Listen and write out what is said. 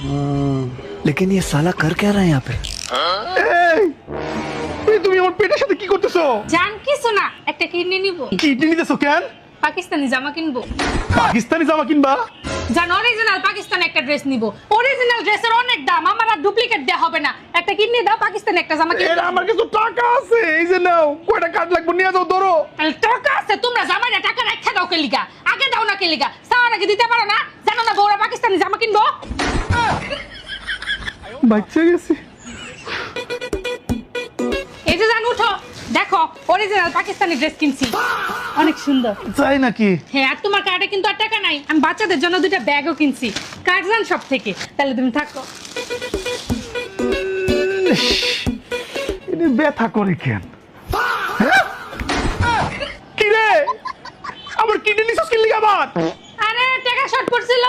लेकिन ये साला कर क्या रहा है यहाँ पे? তুমি আমার পেটের সাথে কি করতেছো? জান কিছু না, একটা কিডনি নিব। কিডনি নিতেছো কেন? পাকিস্তানি জামা কিনবো। পাকিস্তানি জামা কিনবা? জান অরিজিনাল পাকিস্তানি একটা ড্রেস নিব। অরিজিনাল ড্রেসের অনেক দাম, আমার আর ডুপ্লিকেট দেয়া হবে না। একটা কিডনি দাও, পাকিস্তানি একটা জামা কিনবো। এর আমার কাছে টাকা আছে, এই যে নাও। কয়টা কার্ড লাগবে নিয়ে যাও, ধরো। তাহলে টাকা আছে, তোমরা জামাইরা টাকা রাখা দাও কেলিগা? আগে দাও না কেলিগা? সাওয়ার আগে দিতে পারো না? জানো না বউরা পাকিস্তানি জামা কিনবো? বাচ্চা গেছে। এই যে জান উঠো, দেখো অরিজিনাল পাকিস্তানি ড্রেস কিনছি, অনেক সুন্দর। তাই নাকি? হ্যাঁ, আর তোমার কার্ডে কিন্তু আর টাকা নাই। আমি বাচ্চাদের জন্য দুইটা ব্যাগও কিনছি, কার্ড জান সব থেকে। তাহলে তুমি থাকো। এনে ব্যথা করে কেন? হ্যাঁ? কি রে, আমার কিডনি নিছস কি লিগা? আবার আরে টাকা শর্ট পড়ছিল।